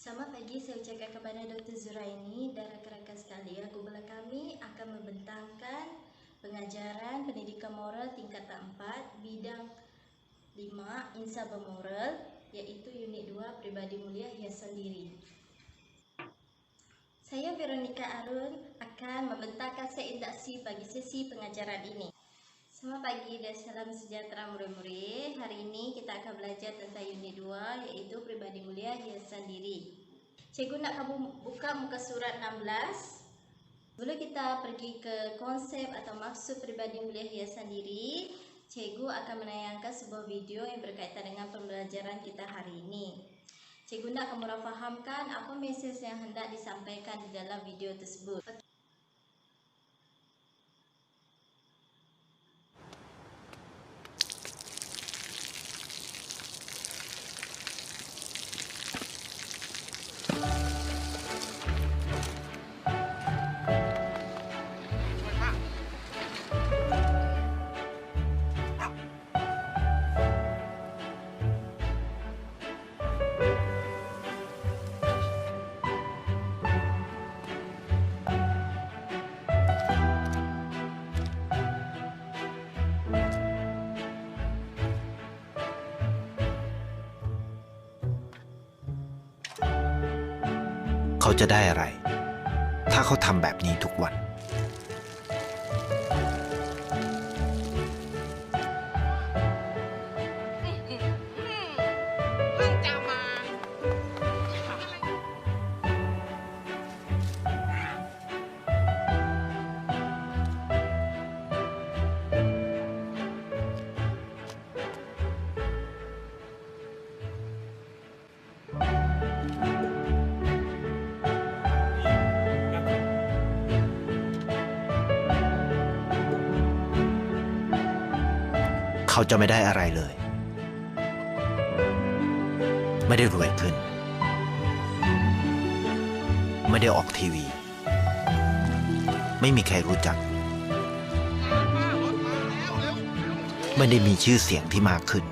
Selamat pagi, saya ucapkan kepada Dr. Zuraini dan rakan-rakan sekalian. Kumpulan kami akan membentangkan pengajaran pendidikan moral tingkatan 4 bidang 5 Insan Bermoral, iaitu unit 2 Pribadi Mulia Hiasan Diri. Saya Veronica Arun akan membentangkan set induksi bagi sesi pengajaran ini. Selamat pagi dan salam sejahtera murid-murid. Hari ini kita akan belajar tentang unit 2 iaitu Pribadi Mulia Hiasan Diri. Cikgu nak kamu buka muka surat 16. Sebelum kita pergi ke konsep atau maksud pribadi mulia hiasan diri, cikgu akan menayangkan sebuah video yang berkaitan dengan pembelajaran kita hari ini. Cikgu nak kamu fahamkan apa mesej yang hendak disampaikan di dalam video tersebut.เขาจะได้อะไร ถ้าเขาทำแบบนี้ทุกวัน เขาจะไม่ได้อะไรเลย ไม่ได้รวยขึ้น ไม่ได้ออกทีวี ไม่มีใครรู้จัก ไม่ได้มีชื่อเสียงที่มากขึ้น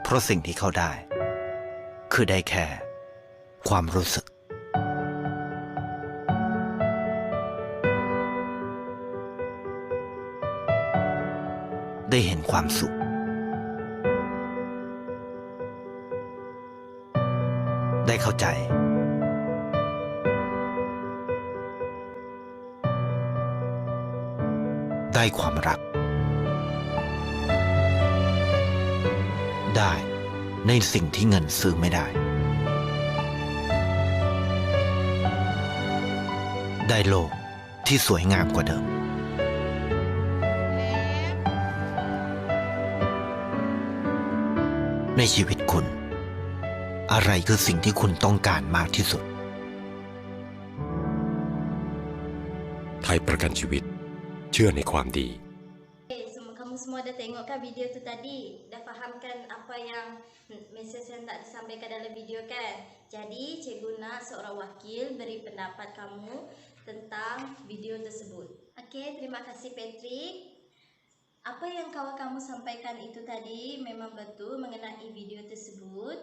เพราะสิ่งที่เขาได้ คือได้แค่ความรู้สึก ได้เห็นความสุข ได้เข้าใจ ได้ความรัก ได้ในสิ่งที่เงินซื้อไม่ได้ ได้โลกที่สวยงามกว่าเดิม ในชีวิตคุณ อะไรคือสิ่งที่คุณต้องการมากที่สุด ไทยประกันชีวิตเชื่อในความดี Kamu semua dah tengokkan video tu tadi? Dah fahamkan apa yang mesej yang nak disampaikan dalam video kan? Jadi cikgu nak seorang wakil beri pendapat kamu tentang video tersebut. Okey, terima kasih Patrick. Apa yang kawan kamu sampaikan itu tadi memang betul mengenai video tersebut.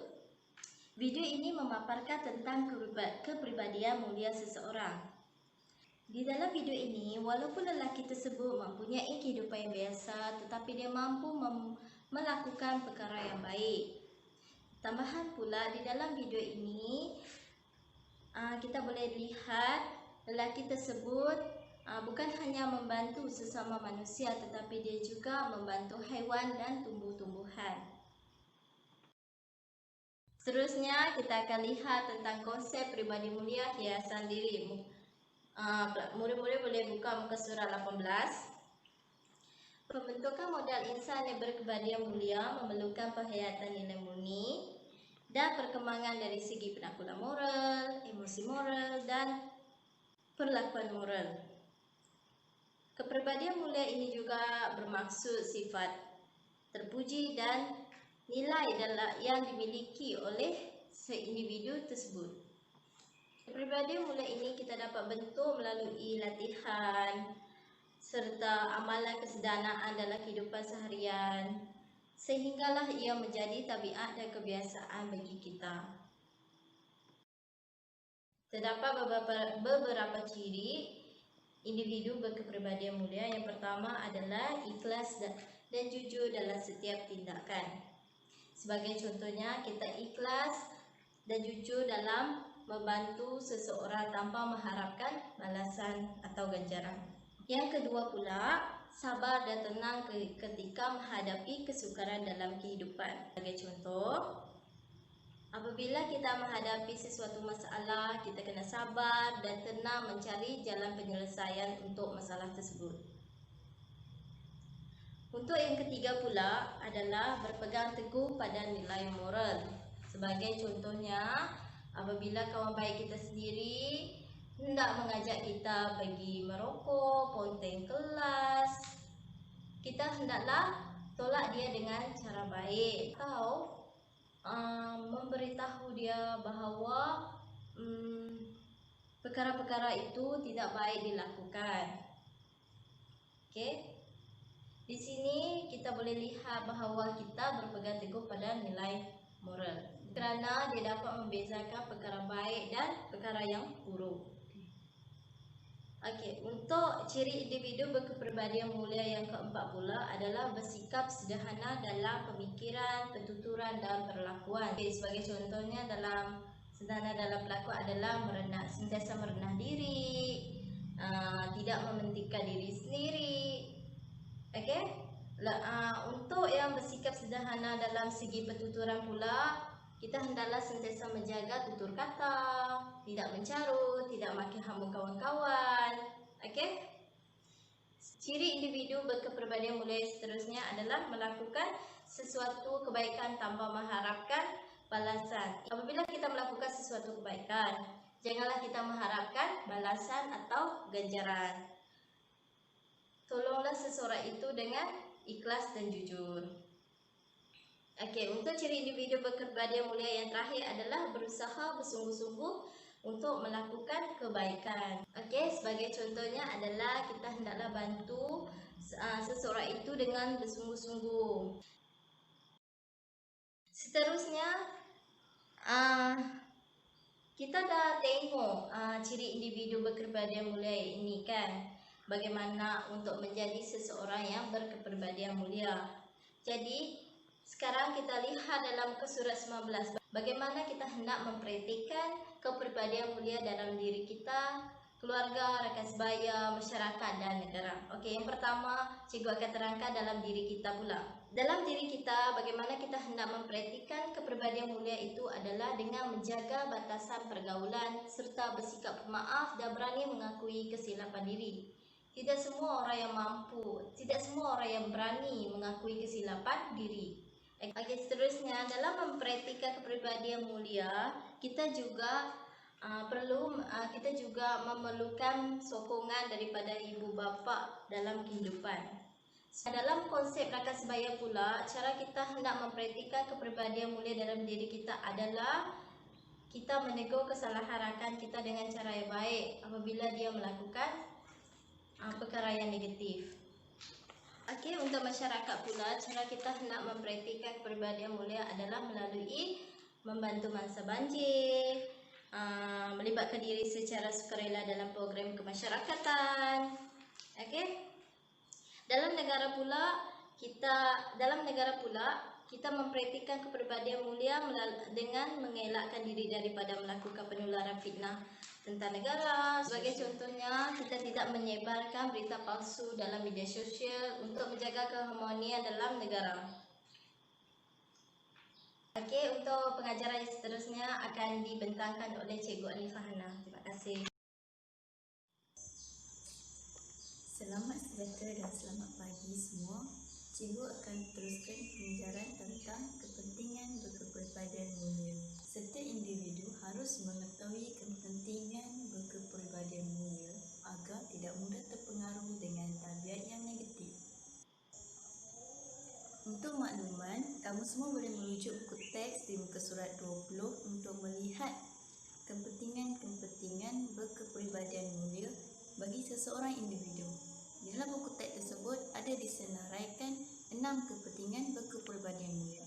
Video ini memaparkan tentang kepribadian mulia seseorang. Di dalam video ini, walaupun lelaki tersebut mempunyai kehidupan yang biasa, tetapi dia mampu melakukan perkara yang baik. Tambahan pula, di dalam video ini, kita boleh lihat lelaki tersebut bukan hanya membantu sesama manusia, tetapi dia juga membantu haiwan dan tumbuh-tumbuhan. Seterusnya, kita akan lihat tentang konsep pribadi mulia hiasan diri. Murid-murid boleh buka muka surat 18. Pembentukan modal insan yang berkepribadian mulia memerlukan penghayatan nilai murni. dan perkembangan dari segi penaklukan moral, emosi moral, dan perlakuan moral. Kepribadian mulia ini juga bermaksud sifat terpuji dan nilai yang dimiliki oleh seindividu tersebut. Kepribadian mulia ini kita dapat bentuk melalui latihan serta amalan kesederhanaan dalam kehidupan seharian, sehinggalah ia menjadi tabiat dan kebiasaan bagi kita. Terdapat beberapa ciri individu berkepribadian mulia. Yang pertama adalah ikhlas dan jujur dalam setiap tindakan. Sebagai contohnya, kita ikhlas dan jujur dalam membantu seseorang tanpa mengharapkan balasan atau ganjaran. Yang kedua pula, sabar dan tenang ketika menghadapi kesukaran dalam kehidupan. Sebagai contoh, apabila kita menghadapi sesuatu masalah, kita kena sabar dan tenang mencari jalan penyelesaian untuk masalah tersebut. Untuk yang ketiga pula adalah berpegang teguh pada nilai moral. Sebagai contohnya, apabila kawan baik kita sendiri hendak mengajak kita pergi merokok, ponteng kelas, kita hendaklah tolak dia dengan cara baik atau memberitahu dia bahawa perkara-perkara itu tidak baik dilakukan. Okey. Di sini kita boleh lihat bahawa kita berpegang teguh pada nilai moral kerana dia dapat membezakan perkara baik dan perkara yang buruk. Okey, untuk ciri individu berkepribadian mulia yang keempat pula adalah bersikap sederhana dalam pemikiran, pertuturan dan perlakuan. Okay, sebagai contohnya sederhana dalam perlakuan adalah sentiasa merendah diri, tidak mementingkan diri sendiri. Okey. Untuk yang bersikap sederhana dalam segi pertuturan pula, kita hendaklah sentiasa menjaga tutur kata, tidak mencarut, tidak maki hamba kawan-kawan. Okey. Ciri individu berkepribadian mulia seterusnya adalah melakukan sesuatu kebaikan tanpa mengharapkan balasan. Apabila kita melakukan sesuatu kebaikan, janganlah kita mengharapkan balasan atau ganjaran. Tolonglah seseorang itu dengan ikhlas dan jujur. Okey, untuk ciri individu berkepribadian mulia yang terakhir adalah berusaha bersungguh-sungguh untuk melakukan kebaikan. Okey, sebagai contohnya adalah kita hendaklah bantu seseorang itu dengan bersungguh-sungguh. Seterusnya, kita dah tengok ciri individu berkepribadian mulia ini kan. Bagaimana untuk menjadi seseorang yang berkepribadian mulia. Jadi, sekarang kita lihat dalam muka surat 19. Bagaimana kita hendak mempraktikkan kepribadian mulia dalam diri kita, keluarga, rakan sebaya, masyarakat dan negara. Okey, yang pertama, cikgu akan terangkan dalam diri kita pula. Dalam diri kita, bagaimana kita hendak mempraktikkan kepribadian mulia itu adalah dengan menjaga batasan pergaulan serta bersikap pemaaf dan berani mengakui kesilapan diri. Tidak semua orang yang mampu, tidak semua orang yang berani mengakui kesilapan diri. Okey, seterusnya dalam mempraktikkan kepribadian mulia, kita juga memerlukan sokongan daripada ibu bapa dalam kehidupan. Dalam konsep rakan sebaya pula, cara kita hendak mempraktikkan kepribadian mulia dalam diri kita adalah kita menegur kesalahan rakan kita dengan cara yang baik apabila dia melakukan perkara yang negatif. Okey, untuk masyarakat pula, cara kita hendak mempraktikkan kepribadian mulia adalah melalui membantu mangsa banjir, melibatkan diri secara sukarela dalam program kemasyarakatan. Okey. Dalam negara pula, kita mempraktikkan kepribadian mulia dengan mengelakkan diri daripada melakukan penularan fitnah tentang negara. Sebagai contohnya, kita tidak menyebarkan berita palsu dalam media sosial untuk menjaga keharmonian dalam negara. Okey, untuk pengajaran yang seterusnya akan dibentangkan oleh Cikgu Anifah Hana. Terima kasih. Selamat sejahtera dan selamat pagi semua. Cikgu akan teruskan pengajaran tentang kepentingan berkepribadian mulia. Setiap individu harus mengetahui kepentingan berkepribadian mulia agar tidak mudah terpengaruh dengan tabiat yang negatif. Untuk makluman, kamu semua boleh merujuk buku teks di muka surat 20 untuk melihat kepentingan berkepribadian mulia bagi seseorang individu. Di dalam buku teks tersebut ada disenaraikan 6 kepentingan berkepribadian mulia.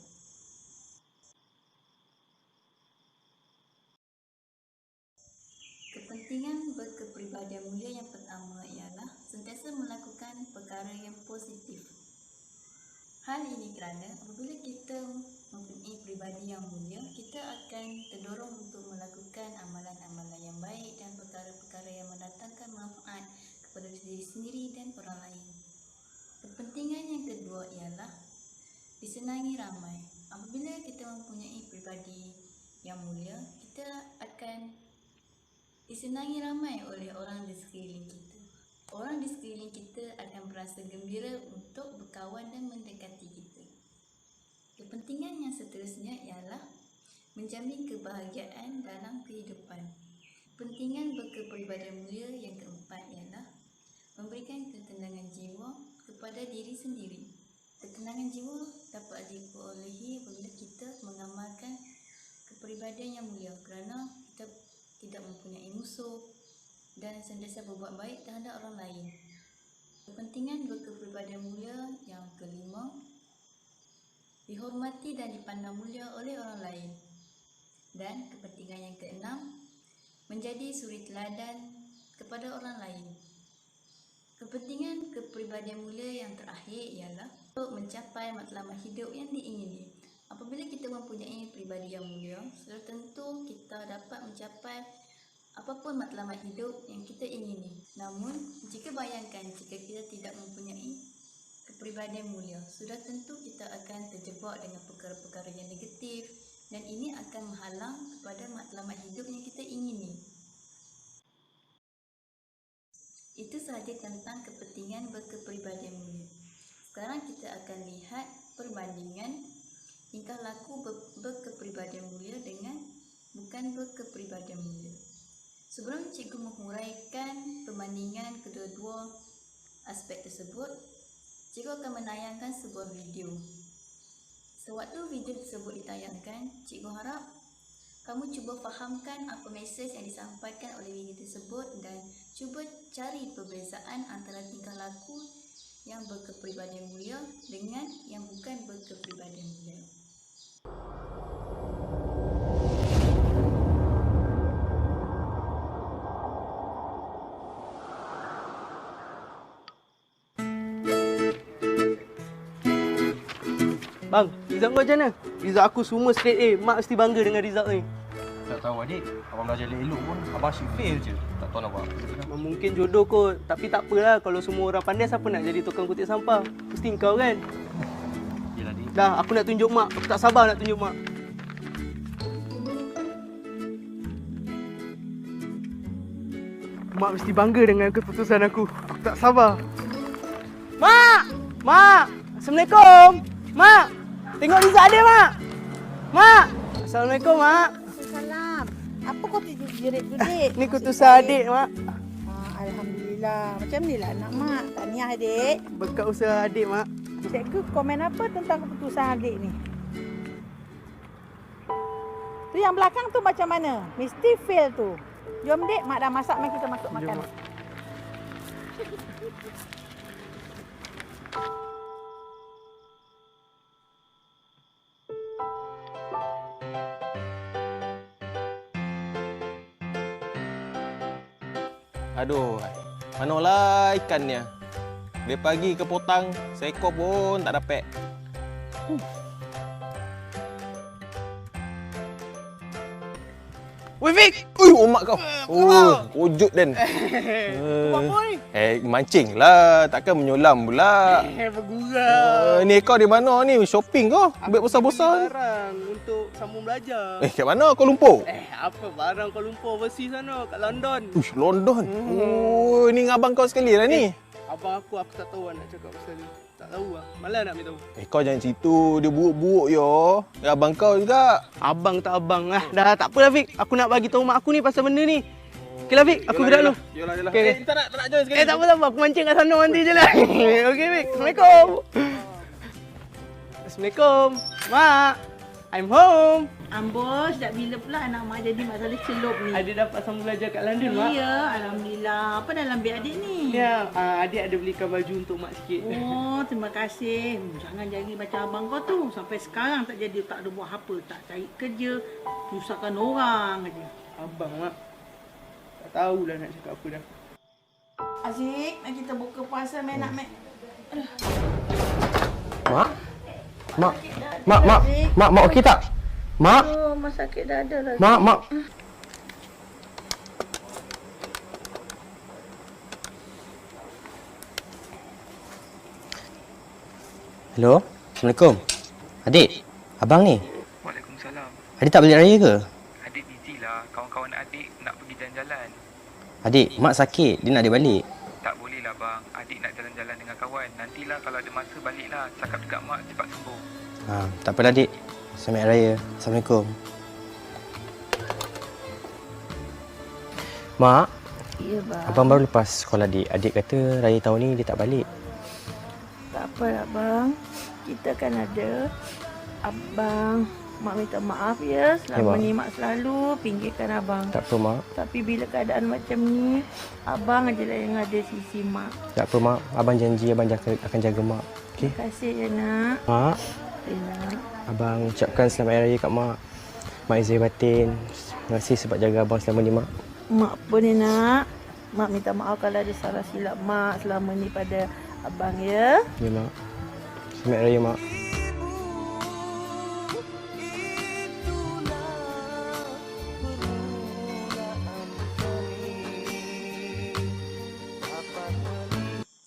Kepentingan berkepribadian mulia yang pertama ialah sentiasa melakukan perkara yang positif. Hal ini kerana apabila kita mempunyai pribadi yang mulia, kita akan terdorong untuk melakukan amalan-amalan yang baik dan perkara-perkara yang mendatangkan manfaat kepada diri sendiri dan orang lain. Kepentingan yang kedua ialah disenangi ramai. Apabila kita mempunyai pribadi yang mulia, kita akan disenangi ramai oleh orang di sekeliling kita. Orang di sekeliling kita akan merasa gembira untuk berkawan dan mendekati kita. Kepentingan yang seterusnya ialah menjamin kebahagiaan dalam kehidupan. Kepentingan berkepribadian mulia yang keempat ialah memberikan ketenangan jiwa kepada diri sendiri. Ketenangan jiwa dapat diperolehi apabila kita mengamalkan kepribadian yang mulia kerana kita tidak mempunyai musuh dan sentiasa berbuat baik terhadap orang lain. Kepentingan berkepribadian mulia yang kelima, dihormati dan dipandang mulia oleh orang lain. Dan kepentingan yang keenam, menjadi suri teladan kepada orang lain. Kepentingan kepribadian mulia yang terakhir ialah untuk mencapai matlamat hidup yang diingini. Apabila kita mempunyai pribadi yang mulia, sudah tentu kita dapat mencapai apapun matlamat hidup yang kita ingini. Namun, jika bayangkan jika kita tidak mempunyai kepribadian mulia, sudah tentu kita akan terjebak dengan perkara-perkara yang negatif dan ini akan menghalang kepada matlamat hidup yang kita ingini. Itu sahaja tentang kepentingan berkepribadian mulia. Sekarang kita akan lihat perbandingan tingkah laku berkepribadian mulia dengan bukan berkepribadian mulia. Sebelum cikgu menghuraikan perbandingan kedua-dua aspek tersebut, cikgu akan menayangkan sebuah video. Sewaktu video tersebut ditayangkan, cikgu harap kamu cuba fahamkan apa mesej yang disampaikan oleh video tersebut dan cuba cari perbezaan antara tingkah laku yang berkepribadian mulia dengan yang bukan berkepribadian mulia. Bang, result kau macam mana? Result aku semua straight A. Mak mesti bangga dengan result ni. Tak tahu adik, abang belajar elok pun abang asyik fail je. Tak tahu nak buat apa. Mungkin jodoh kot. Tapi tak apalah. Kalau semua orang pandai, siapa nak jadi tukang kutip sampah? Mesti kau kan? Yelah adik. Dah, aku nak tunjuk mak. Aku tak sabar nak tunjuk mak. Mak mesti bangga dengan keputusan aku. Aku tak sabar. Mak! Mak! Assalamualaikum! Mak! Tengok result dia, Mak! Mak! Assalamualaikum, Mak! Salam. Apa kau jerit-jerit? Ni keputusan adik, Mak. Alhamdulillah. Macam ni lah anak mak. Tahniah adik. Berkat usaha adik, Mak. Cikgu komen apa tentang keputusan adik ni? Tu yang belakang tu macam mana? Mesti fail tu. Jom dek, mak dah masak, mari kita masuk makan. Mak. Aduh, manalah ikannya. Dari pagi ke potang, seekor pun tak dapat. Woi, Fik! Ui, omak kau. Oh, wujud dan. Buat apa ni? Mancing lah. Takkan menyolam pula. Bergurau. Ni kau di mana ni? Shopping kau? Ambil besar-besar. Barang untuk sambung belajar. Kat mana? Kuala Lumpur? Apa barang Kuala Lumpur overseas sana, kat London. Ush, London. Oh, ni dengan abang kau sekali lah ni. Abang aku tak tahu nak cakap pasal ni. Tak tahu lah. Malas nak ambil tahu. Kau jangan situ. Dia buruk-buruk yo. Abang kau juga. Abang tak abang lah. Dah tak apa lah Fik. Aku nak bagi tahu mak aku ni pasal benda ni. Okey lah Fik, aku gerak dulu. Yolah. Okay. Tak nak join sekali. Tak apa. Aku mancing kat sana nanti je lah. Okey Fik. Assalamualaikum. Assalamualaikum. Mak. I'm home. Ambos, dah bila pula anak mak jadi masalah celup ni? Adik dapat sambung belajar kat London, Mak. Ya, Alhamdulillah. Apa dalam beg adik ni? Ya, adik ada belikan baju untuk Mak sikit. Oh, terima kasih. Jangan jadi macam abang kau tu. Sampai sekarang tak jadi, tak ada buat apa. Tak cari kerja, nyusahkan orang aja. Abang, Mak. Tak tahulah nak cakap apa dah. Asyik, nak kita buka puasa main nak main. Mak okey tak? Mak, Oh, mak sakit dada lagi. mak. Hello, Assalamualaikum. Adik, abang ni. Waalaikumsalam. Adik tak balik raya ke? Adik busy lah. Kawan-kawan adik nak pergi jalan-jalan. Adik, mak sakit. Dia nak adik balik. Tak boleh lah bang. Adik nak jalan-jalan dengan kawan. Nantilah kalau ada masa baliklah. Cakap dekat mak cepat sembuh. Tak apalah adik. Selamat raya. Assalamualaikum. Mak, Ya, bang. abang baru lepas sekolah adik. Adik kata raya tahun ni dia tak balik. Tak apa lah, bang. Kita kan ada. Abang, mak minta maaf ya. Selama Mak. ni mak selalu pinggirkan abang. Tak apa, Mak. Tapi bila keadaan macam ni, abang aja lah yang ada sisi mak. Tak apa, Mak. Abang janji abang akan jaga Mak. Okey? Terima kasih ya, nak. Mak, Ya, nak. abang ucapkan selamat hari raya kat Mak. Mak izin batin. Terima kasih sebab jaga abang selama ni, Mak. Mak pun ni, nak. Mak minta maaf kalau ada salah silap mak selama ni pada abang ya. Ya, Mak. Selamat hari raya, Mak.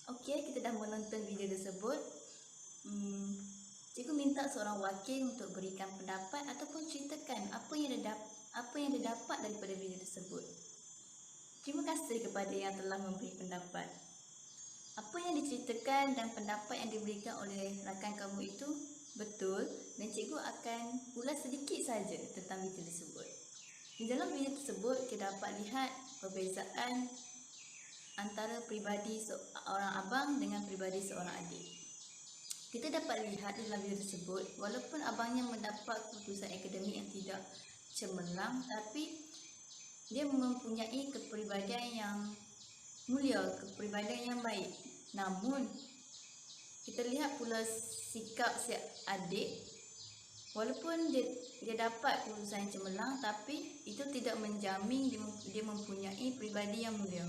Okey, kita dah menonton video tersebut. Cikgu minta seorang wakil untuk berikan pendapat ataupun ceritakan apa yang dia dapat daripada video tersebut. Terima kasih kepada yang telah memberi pendapat. Apa yang diceritakan dan pendapat yang diberikan oleh rakan kamu itu betul dan cikgu akan ulas sedikit saja tentang video tersebut. Di dalam video tersebut kita dapat lihat perbezaan antara peribadi seorang abang dengan peribadi seorang adik. Kita dapat lihat dalam video tersebut, walaupun abangnya mendapat keputusan akademik yang tidak cemerlang, tapi dia mempunyai kepribadian yang mulia, kepribadian yang baik. Namun, kita lihat pula sikap si adik, walaupun dia dapat keputusan yang cemerlang, tapi itu tidak menjamin dia mempunyai pribadi yang mulia.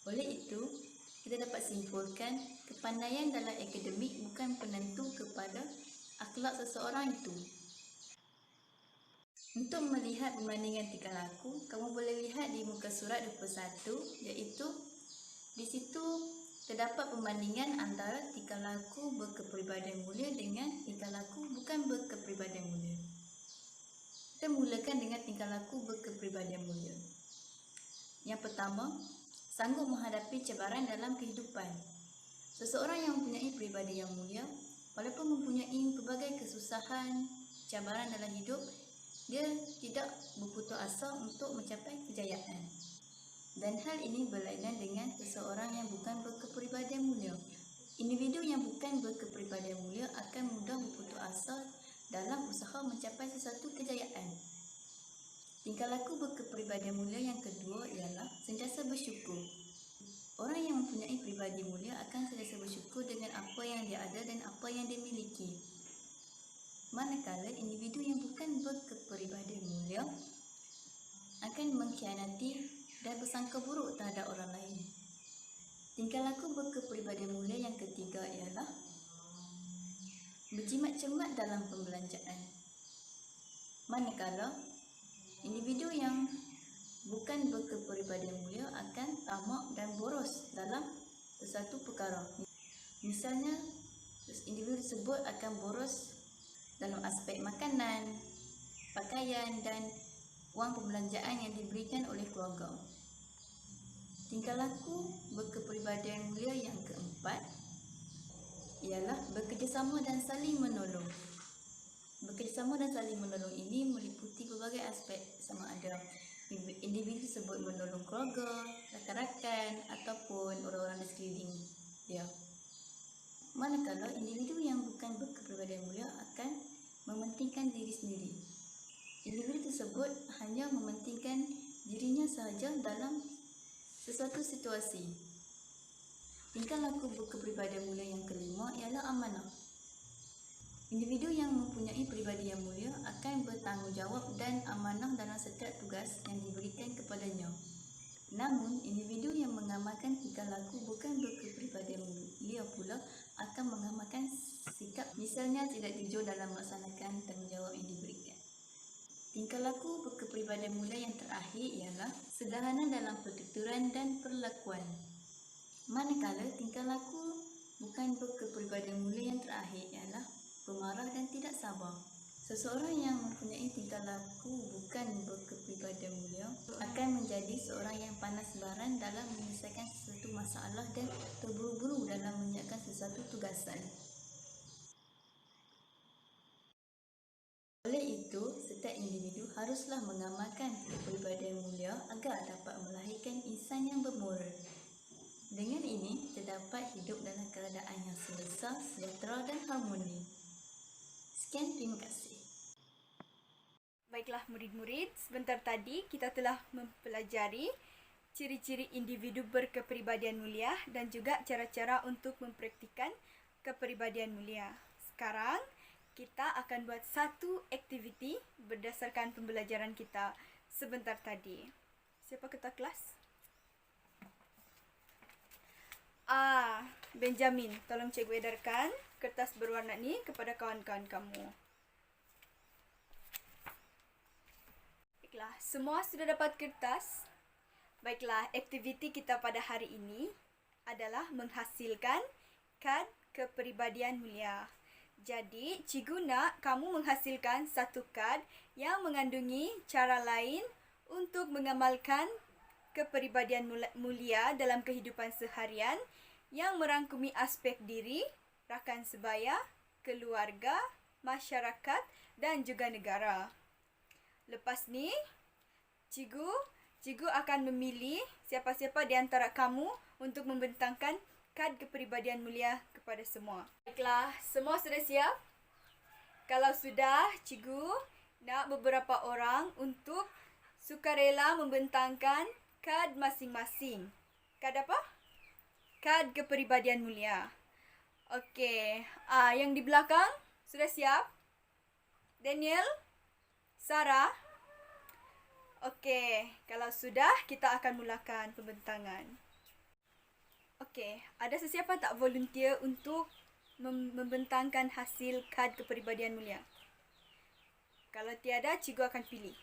Oleh itu, kita dapat simpulkan kepandaian dalam akademik bukan penentu kepada akhlak seseorang itu. Untuk melihat perbandingan tingkah laku, kamu boleh lihat di muka surat 21, iaitu di situ terdapat perbandingan antara tingkah laku berkepribadian mulia dengan tingkah laku bukan berkepribadian mulia. Kita mulakan dengan tingkah laku berkepribadian mulia. Yang pertama, sanggup menghadapi cabaran dalam kehidupan. Seseorang yang mempunyai pribadi yang mulia, walaupun mempunyai pelbagai kesusahan, cabaran dalam hidup, dia tidak berputus asa untuk mencapai kejayaan. Dan hal ini berlainan dengan seseorang yang bukan berkepribadian mulia. Individu yang bukan berkepribadian mulia akan mudah berputus asa dalam usaha mencapai sesuatu kejayaan. Tingkah laku berkepribadian mulia yang kedua ialah sentiasa bersyukur. Orang yang mempunyai pribadi mulia akan sentiasa bersyukur dengan apa yang dia ada dan apa yang dia miliki. Manakala individu yang bukan berkepribadian mulia akan mengkhianati dan bersangka buruk terhadap orang lain. Tingkah laku berkepribadian mulia yang ketiga ialah berjimat cermat dalam pembelanjaan. Manakala individu yang bukan berkepribadian mulia akan tamak dan boros dalam sesuatu perkara. Misalnya, individu tersebut akan boros dalam aspek makanan, pakaian dan wang pembelanjaan yang diberikan oleh keluarga. Tingkah laku berkepribadian mulia yang keempat ialah bekerjasama dan saling menolong. Bekerjasama dan saling menolong ini meliputi berbagai aspek, sama ada individu tersebut menolong keluarga, rakan-rakan ataupun orang-orang di sekeliling dia. Manakala individu yang bukan berkepribadian mulia akan mementingkan diri sendiri. Individu tersebut hanya mementingkan dirinya sahaja dalam sesuatu situasi. Tingkah laku berkepribadian mulia yang kelima ialah amanah. Individu yang mempunyai pribadi yang mulia akan bertanggungjawab dan amanah dalam setiap tugas yang diberikan kepadanya. Namun, individu yang mengamalkan tingkah laku bukan berkepribadian mulia pula akan mengamalkan sikap misalnya tidak jujur dalam melaksanakan tanggungjawab yang diberikan. Tingkah laku berkepribadian mulia yang terakhir ialah sederhana dalam pertuturan dan perlakuan. Manakala tingkah laku bukan berkepribadian mulia yang terakhir ialah pemarah dan tidak sabar. Seseorang yang mempunyai tingkah laku bukan berkepribadian mulia akan menjadi seorang yang panas baran dalam menyelesaikan sesuatu masalah dan terburu-buru dalam menyiapkan sesuatu tugasan. Oleh itu, setiap individu haruslah mengamalkan kepribadian mulia agar dapat melahirkan insan yang bermoral. Dengan ini, terdapat hidup dalam keadaan yang selesa, sejahtera dan harmoni. Sekian, terima kasih. Baiklah murid-murid, sebentar tadi kita telah mempelajari ciri-ciri individu berkepribadian mulia dan juga cara-cara untuk mempraktikkan kepribadian mulia. Sekarang kita akan buat satu aktiviti berdasarkan pembelajaran kita sebentar tadi. Siapa ketua kelas? Benjamin, tolong cikgu edarkan kertas berwarna ni kepada kawan-kawan kamu. Baiklah, semua sudah dapat kertas? Baiklah, aktiviti kita pada hari ini adalah menghasilkan kad kepribadian mulia. Jadi, cikgu nak kamu menghasilkan satu kad yang mengandungi cara lain untuk mengamalkan kepribadian mulia dalam kehidupan seharian yang merangkumi aspek diri, rakan sebaya, keluarga, masyarakat dan juga negara. Lepas ni, cikgu akan memilih siapa-siapa di antara kamu untuk membentangkan kad kepribadian mulia kepada semua. Baiklah, semua sudah siap? Kalau sudah, cikgu nak beberapa orang untuk sukarela membentangkan kad masing-masing. Kad apa? Kad kepribadian mulia. Okey, yang di belakang sudah siap? Daniel? Sarah? Okey, kalau sudah kita akan mulakan pembentangan. Okey, ada sesiapa tak volunteer untuk membentangkan hasil kad kepribadian mulia? Kalau tiada, cikgu akan pilih.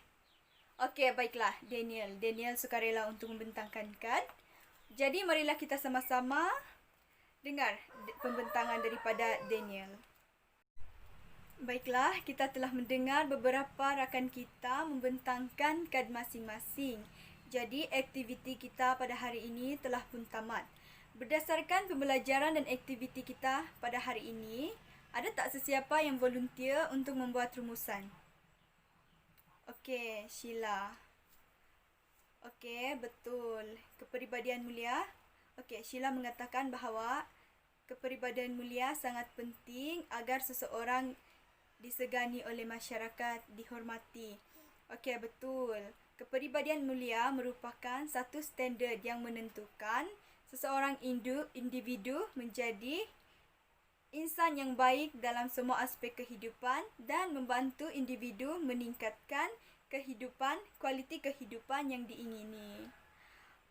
Okey, baiklah, Daniel sukarela untuk membentangkan kad. Jadi marilah kita sama-sama dengar pembentangan daripada Daniel. Baiklah, kita telah mendengar beberapa rakan kita membentangkan kad masing-masing. Jadi aktiviti kita pada hari ini telah pun tamat. Berdasarkan pembelajaran dan aktiviti kita pada hari ini, ada tak sesiapa yang volunteer untuk membuat rumusan? Okey, Sheila. Okey, betul. Kepribadian mulia. Okey, Sheila mengatakan bahawa kepribadian mulia sangat penting agar seseorang disegani oleh masyarakat, dihormati. Okey, betul. Kepribadian mulia merupakan satu standard yang menentukan seseorang individu menjadi insan yang baik dalam semua aspek kehidupan dan membantu individu meningkatkan kualiti kehidupan yang diingini.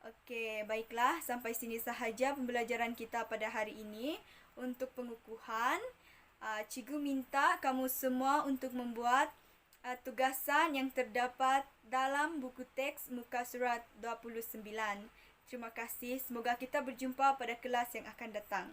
Okey, baiklah, sampai sini sahaja pembelajaran kita pada hari ini. Untuk pengukuhan, cikgu minta kamu semua untuk membuat tugasan yang terdapat dalam buku teks muka surat 29. Terima kasih. Semoga kita berjumpa pada kelas yang akan datang.